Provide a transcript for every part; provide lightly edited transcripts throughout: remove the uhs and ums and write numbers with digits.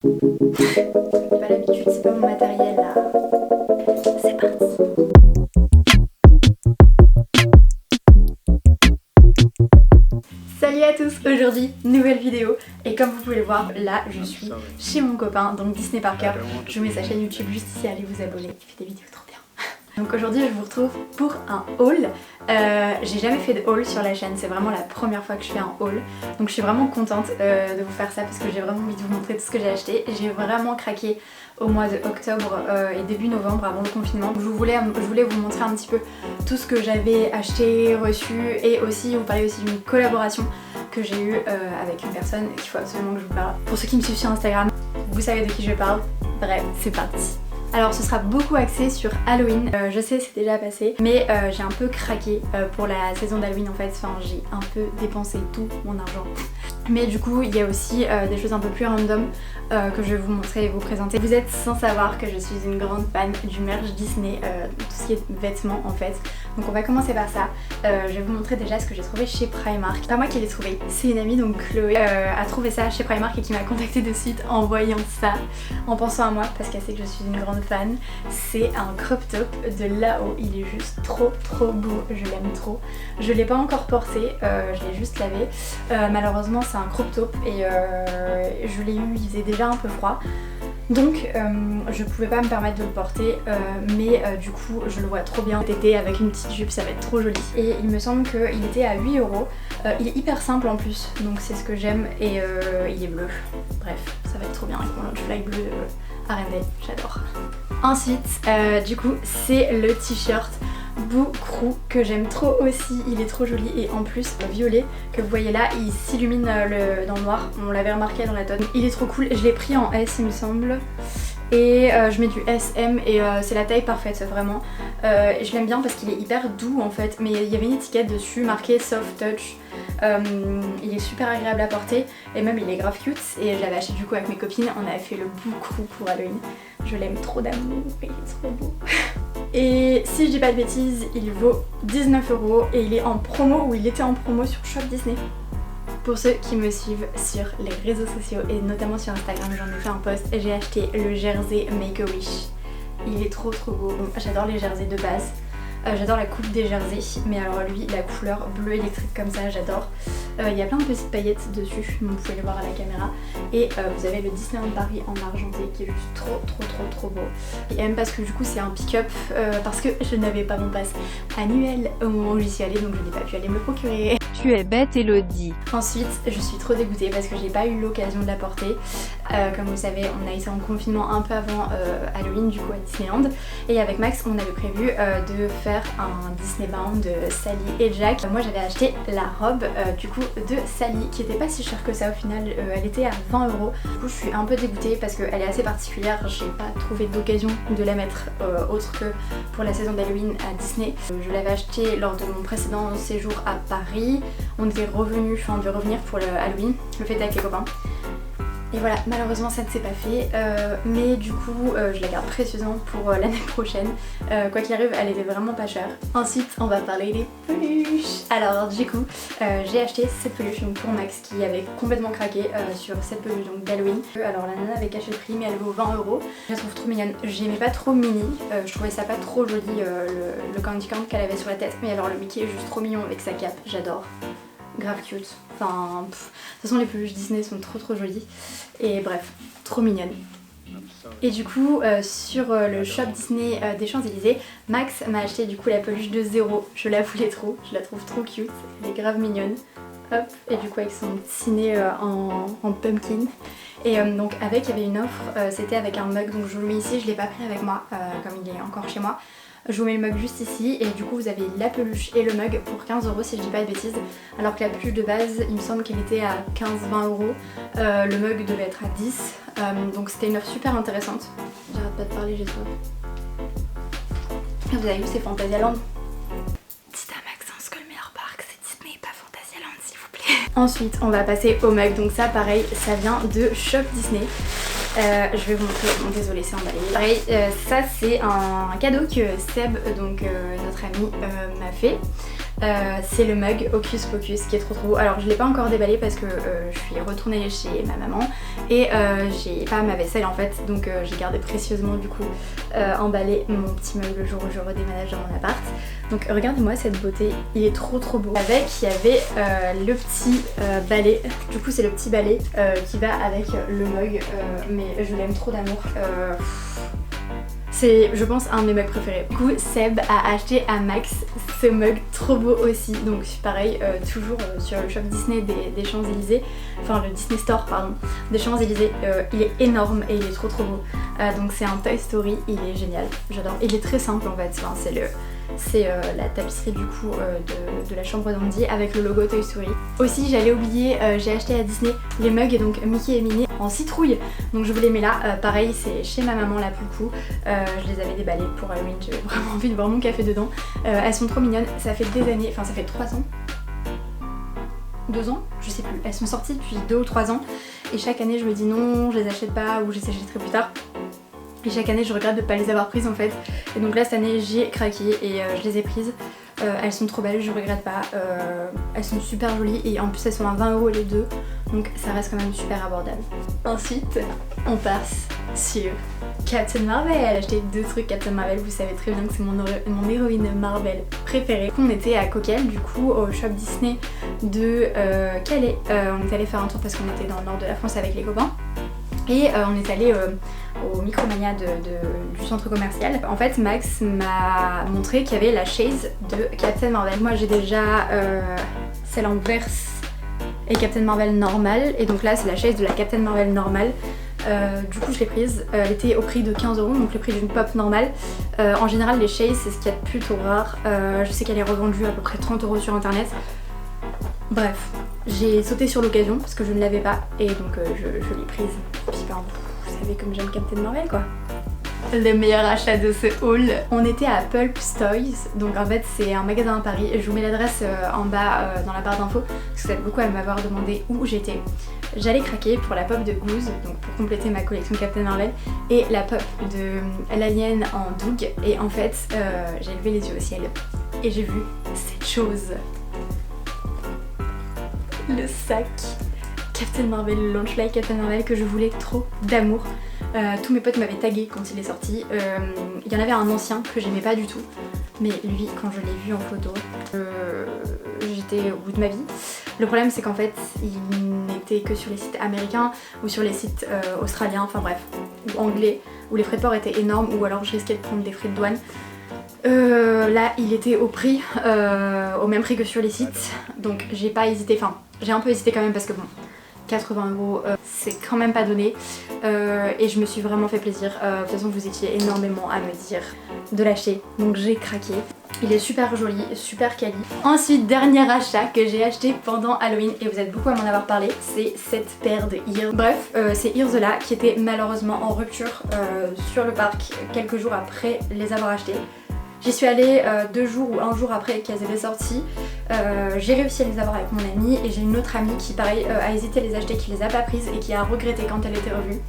Pas l'habitude, c'est pas mon matériel là. C'est parti. Salut à tous, aujourd'hui nouvelle vidéo et comme vous pouvez le voir là je suis chez mon copain donc Disney Parker. Je vous mets sa chaîne YouTube juste ici, allez vous abonner, il fait des vidéos trop bien. Donc aujourd'hui je vous retrouve pour un haul. J'ai jamais fait de haul sur la chaîne, c'est vraiment la première fois que je fais un haul. Donc je suis vraiment contente de vous faire ça parce que j'ai vraiment envie de vous montrer tout ce que j'ai acheté. J'ai vraiment craqué au mois de octobre et début novembre avant le confinement. Je voulais vous montrer un petit peu tout ce que j'avais acheté, reçu et aussi vous parler aussi d'une collaboration que j'ai eue avec une personne qu'il faut absolument que je vous parle. Pour ceux qui me suivent sur Instagram, vous savez de qui je parle. Bref, c'est parti. Alors ce sera beaucoup axé sur Halloween, je sais c'est déjà passé, mais j'ai un peu craqué pour la saison d'Halloween en fait, enfin j'ai un peu dépensé tout mon argent. Mais du coup il y a aussi des choses un peu plus random que je vais vous montrer et vous présenter. Vous êtes sans savoir que je suis une grande fan du merch Disney, tout ce qui est vêtements en fait. Donc on va commencer par ça. Je vais vous montrer déjà ce que j'ai trouvé chez Primark. Pas moi qui l'ai trouvé, c'est une amie donc Chloé a trouvé ça chez Primark et qui m'a contacté de suite en voyant ça, en pensant à moi parce qu'elle sait que je suis une grande fan. C'est un crop top de là-haut, il est juste trop beau, je l'aime trop. Je l'ai pas encore porté, je l'ai juste lavé. Malheureusement c'est un crop top et je l'ai eu, il faisait déjà un peu froid. Donc je pouvais pas me permettre de le porter mais du coup je le vois trop bien cet été avec une petite jupe, ça va être trop joli. Et il me semble qu'il était à 8 €. Il est hyper simple en plus donc c'est ce que j'aime et il est bleu. Bref, ça va être trop bien avec mon lunch fly bleu R&D, j'adore. Ensuite du coup c'est le t-shirt Boo Crew que j'aime trop aussi, il est trop joli et en plus le violet que vous voyez là il s'illumine dans le noir, on l'avait remarqué dans la tonne. Il est trop cool, je l'ai pris en S il me semble et je mets du SM et c'est la taille parfaite vraiment. Je l'aime bien parce qu'il est hyper doux en fait mais il y avait une étiquette dessus marquée soft touch. Il est super agréable à porter et même il est grave cute et je l'avais acheté du coup avec mes copines, on avait fait le Boo Crew pour Halloween. Je l'aime trop d'amour, il est trop beau. Et si je dis pas de bêtises, il vaut 19 € et il est en promo ou il était en promo sur Shop Disney. Pour ceux qui me suivent sur les réseaux sociaux et notamment sur Instagram, j'en ai fait un post et j'ai acheté le jersey Make-A-Wish. Il est trop beau, j'adore les jerseys de base. J'adore la coupe des jerseys, mais alors lui, la couleur bleu électrique comme ça, j'adore. Il y a plein de petites paillettes dessus, donc vous pouvez le voir à la caméra. Et vous avez le Disneyland Paris en argenté qui est juste trop beau. Et même parce que du coup c'est un pick-up, parce que je n'avais pas mon pass annuel au moment où j'y suis allée, donc je n'ai pas pu aller me le procurer. Tu es bête Elodie. Ensuite, je suis trop dégoûtée parce que j'ai pas eu l'occasion de la porter. Comme vous savez, on a été en confinement un peu avant Halloween du coup à Disneyland. Et avec Max, on avait prévu de faire un Disney Bound de Sally et Jack. Moi j'avais acheté la robe du coup de Sally qui était pas si chère que ça au final, elle était à 20 €. Du coup je suis un peu dégoûtée parce qu'elle est assez particulière, j'ai pas trouvé d'occasion de la mettre autre que pour la saison d'Halloween à Disney. Je l'avais acheté lors de mon précédent séjour à Paris, on était revenu, enfin on devait revenir pour le Halloween, le fêter avec les copains. Et voilà, malheureusement ça ne s'est pas fait, mais du coup je la garde précieusement pour l'année prochaine. Quoi qu'il arrive, elle était vraiment pas chère. Ensuite, on va parler des peluches. Alors du coup, j'ai acheté cette peluche donc, pour Max qui avait complètement craqué sur cette peluche donc d'Halloween. Alors la nana avait caché le prix mais elle vaut 20 €. Je la trouve trop mignonne. J'aimais pas trop Minnie, je trouvais ça pas trop joli le candy corn qu'elle avait sur la tête. Mais alors le Mickey est juste trop mignon avec sa cape, j'adore. Grave cute. Enfin, de toute façon les peluches Disney sont trop jolies. Et bref, trop mignonne. Et du coup sur le shop Disney des Champs-Élysées, Max m'a acheté du coup la peluche de Zéro. Je la voulais trop, je la trouve trop cute, elle est grave mignonne. Hop, et du coup avec son petit nez en pumpkin. Et donc avec il y avait une offre, c'était avec un mug, donc je vous le mets ici, je l'ai pas pris avec moi comme il est encore chez moi. Je vous mets le mug juste ici et du coup vous avez la peluche et le mug pour 15 € si je dis pas de bêtises. Alors que la peluche de base il me semble qu'elle était à 15-20 €, le mug devait être à 10, donc c'était une offre super intéressante. J'arrête pas de parler, j'ai soif. Vous avez vu c'est Fantasyland. Dites à Maxence que le meilleur parc c'est Disney et pas Fantasyland s'il vous plaît. Ensuite on va passer au mug, donc ça pareil ça vient de Shop Disney. Je vais vous montrer, bon, désolée c'est emballé. Pareil, ça c'est un cadeau que Seb, donc notre ami, m'a fait. c'est le mug Hocus Pocus qui est trop beau. Alors je l'ai pas encore déballé parce que je suis retournée chez ma maman et j'ai pas ma vaisselle en fait, donc j'ai gardé précieusement du coup emballé mon petit mug le jour où je redéménage dans mon appart. Donc regardez-moi cette beauté, il est trop beau. Avec il y avait le petit balai, du coup c'est le petit balai qui va avec le mug, mais je l'aime trop d'amour. C'est, je pense, un de mes mugs préférés. Du coup, Seb a acheté à Max ce mug trop beau aussi. Donc pareil, toujours sur le shop Disney des Champs-Élysées, enfin le Disney Store pardon, des Champs-Élysées. Il est énorme et il est trop beau. Donc c'est un Toy Story, il est génial, j'adore. Il est très simple en fait, enfin, c'est la tapisserie du coup de la chambre d'Andy avec le logo Toy Story. Aussi j'allais oublier, j'ai acheté à Disney les mugs donc Mickey et Minnie en citrouille, donc je vous les mets là. Pareil c'est chez ma maman là pour le coup, je les avais déballés pour Halloween, j'avais vraiment envie de boire mon café dedans. Elles sont trop mignonnes, ça fait des années, enfin ça fait 3 ans, 2 ans, je sais plus, elles sont sorties depuis 2 ou 3 ans et chaque année je me dis non, je les achète pas ou je les achèterai plus tard. Et chaque année je regrette de ne pas les avoir prises en fait. Et donc là cette année j'ai craqué et je les ai prises. Elles sont trop belles, je regrette pas. Elles sont super jolies et en plus elles sont à 20 € les deux. Donc ça reste quand même super abordable. Ensuite on passe sur Captain Marvel. J'ai acheté 2 trucs Captain Marvel, vous savez très bien que c'est mon héroïne Marvel préférée. On était à Coquel du coup au shop Disney de Calais. On est allé faire un tour parce qu'on était dans le nord de la France avec les copains. Et on est allé au Micromania du centre commercial. En fait Max m'a montré qu'il y avait la chaise de Captain Marvel. Moi j'ai déjà celle en verse et Captain Marvel normale, et donc là c'est la chaise de la Captain Marvel normale. Du coup je l'ai prise, elle était au prix de 15 €, donc le prix d'une pop normale. En général les chaises c'est ce qu'il y a de plutôt rare. Je sais qu'elle est revendue à peu près 30 € sur internet. Bref, j'ai sauté sur l'occasion parce que je ne l'avais pas et donc je l'ai prise. Puis ben, vous savez comme j'aime Captain Marvel quoi. Le meilleur achat de ce haul, on était à Pulp's Toys, donc en fait c'est un magasin à Paris. Je vous mets l'adresse en bas dans la barre d'infos parce que vous êtes beaucoup à m'avoir demandé où j'étais. J'allais craquer pour la pop de Goose, donc pour compléter ma collection Captain Marvel, et la pop de l'alien en Doug, et en fait j'ai levé les yeux au ciel et j'ai vu cette chose. Le sac Captain Marvel, le Launchlight Captain Marvel que je voulais trop d'amour. Tous mes potes m'avaient tagué quand il est sorti. Il y en avait un ancien que j'aimais pas du tout, mais lui quand je l'ai vu en photo, j'étais au bout de ma vie. Le problème c'est qu'en fait il n'était que sur les sites américains ou sur les sites australiens, enfin bref, ou anglais, où les frais de port étaient énormes ou alors je risquais de prendre des frais de douane. Là il était au prix, au même prix que sur les sites, donc j'ai pas hésité, enfin j'ai un peu hésité quand même parce que bon, 80 € c'est quand même pas donné, et je me suis vraiment fait plaisir. De toute façon vous étiez énormément à me dire de l'acheter, donc j'ai craqué. Il est super joli, super quali. Ensuite, dernier achat que j'ai acheté pendant Halloween, et vous êtes beaucoup à m'en avoir parlé, c'est cette paire de Ears. Bref, c'est Ears là qui était malheureusement en rupture sur le parc quelques jours après les avoir achetés. J'y suis allée 2 jours ou 1 jour après qu'elles étaient sorties. J'ai réussi à les avoir avec mon amie et j'ai une autre amie qui pareil a hésité à les acheter, qui les a pas prises et qui a regretté quand elles étaient revues.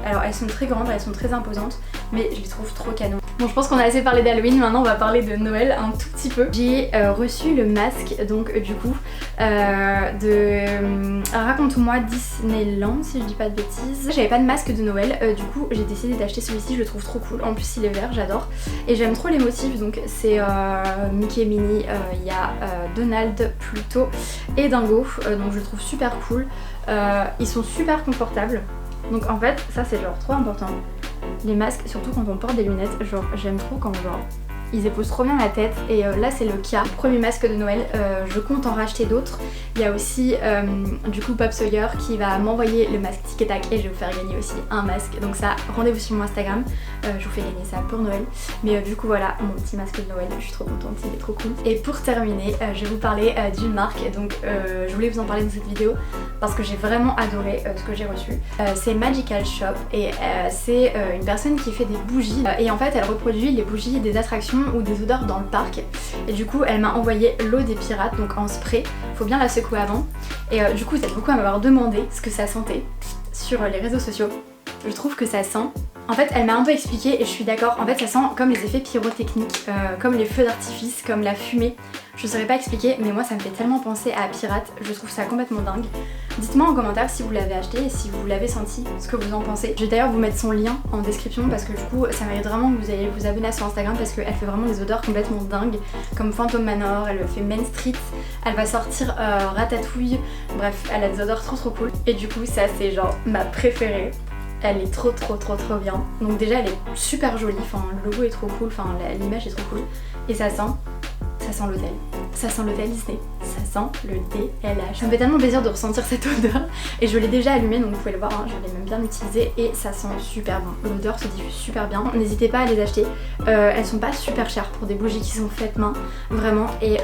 Alors elles sont très grandes, elles sont très imposantes, mais je les trouve trop canon. Bon, je pense qu'on a assez parlé d'Halloween, maintenant on va parler de Noël un tout petit peu. J'ai reçu le masque donc du coup de Raconte-moi Disneyland si je dis pas de bêtises. J'avais pas de masque de Noël, du coup j'ai décidé d'acheter celui-ci, je le trouve trop cool. En plus il est vert, j'adore. Et j'aime trop les motifs, donc c'est Mickey et Minnie, il y a Donald, Pluto et Dingo, donc je le trouve super cool. Ils sont super confortables. Donc en fait ça c'est genre trop important, les masques, surtout quand on porte des lunettes, genre j'aime trop quand genre ils épousent trop bien la tête, et là c'est le cas. Premier masque de Noël, je compte en racheter d'autres. Il y a aussi du coup Pop Sawyer qui va m'envoyer le masque Tic et Tac et je vais vous faire gagner aussi un masque, donc ça rendez-vous sur mon Instagram, je vous fais gagner ça pour Noël. Mais du coup voilà mon petit masque de Noël, je suis trop contente, il est trop cool. Et pour terminer je vais vous parler d'une marque, donc je voulais vous en parler dans cette vidéo parce que j'ai vraiment adoré ce que j'ai reçu. C'est Magical Shop et c'est une personne qui fait des bougies et en fait elle reproduit les bougies des attractions ou des odeurs dans le parc, et du coup elle m'a envoyé l'eau des pirates, donc en spray, faut bien la secouer avant, et du coup vous êtes beaucoup à m'avoir demandé ce que ça sentait sur les réseaux sociaux. Je trouve que ça sent En fait elle m'a un peu expliqué et je suis d'accord, en fait ça sent comme les effets pyrotechniques, comme les feux d'artifice, comme la fumée. Je saurais pas expliquer mais moi ça me fait tellement penser à Pirate, je trouve ça complètement dingue. Dites-moi en commentaire si vous l'avez acheté et si vous l'avez senti, ce que vous en pensez. Je vais d'ailleurs vous mettre son lien en description parce que du coup ça mérite vraiment que vous ayez vous abonner à son Instagram parce qu'elle fait vraiment des odeurs complètement dingues comme Phantom Manor, elle fait Main Street, elle va sortir Ratatouille, bref elle a des odeurs trop cool. Et du coup ça c'est genre ma préférée. Elle est trop bien. Donc déjà elle est super jolie, enfin le logo est trop cool, enfin l'image est trop cool. Et ça sent l'hôtel. Ça sent l'hôtel Disney. Ça sent le DLH. Ça me fait tellement plaisir de ressentir cette odeur. Et je l'ai déjà allumée donc vous pouvez le voir, hein, je l'ai même bien utilisée et ça sent super bon. L'odeur se diffuse super bien. N'hésitez pas à les acheter. Elles sont pas super chères pour des bougies qui sont faites main. Vraiment. Et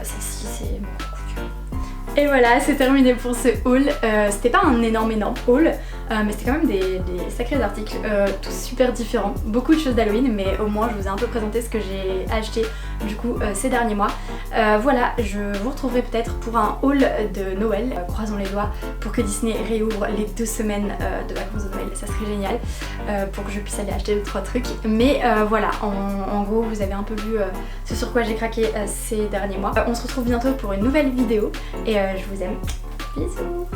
celle-ci c'est mon coup de cœur. Et voilà, c'est terminé pour ce haul. C'était pas un énorme haul, mais c'était quand même des sacrés articles, tous super différents. Beaucoup de choses d'Halloween, mais au moins je vous ai un peu présenté ce que j'ai acheté du coup ces derniers mois. Voilà, je vous retrouverai peut-être pour un haul de Noël. Croisons les doigts pour que Disney réouvre les 2 semaines de vacances de Noël, ça serait génial pour que je puisse aller acheter 2-3 trucs. Mais voilà, en gros vous avez un peu vu ce sur quoi j'ai craqué ces derniers mois. On se retrouve bientôt pour une nouvelle vidéo et je vous aime. Bisous.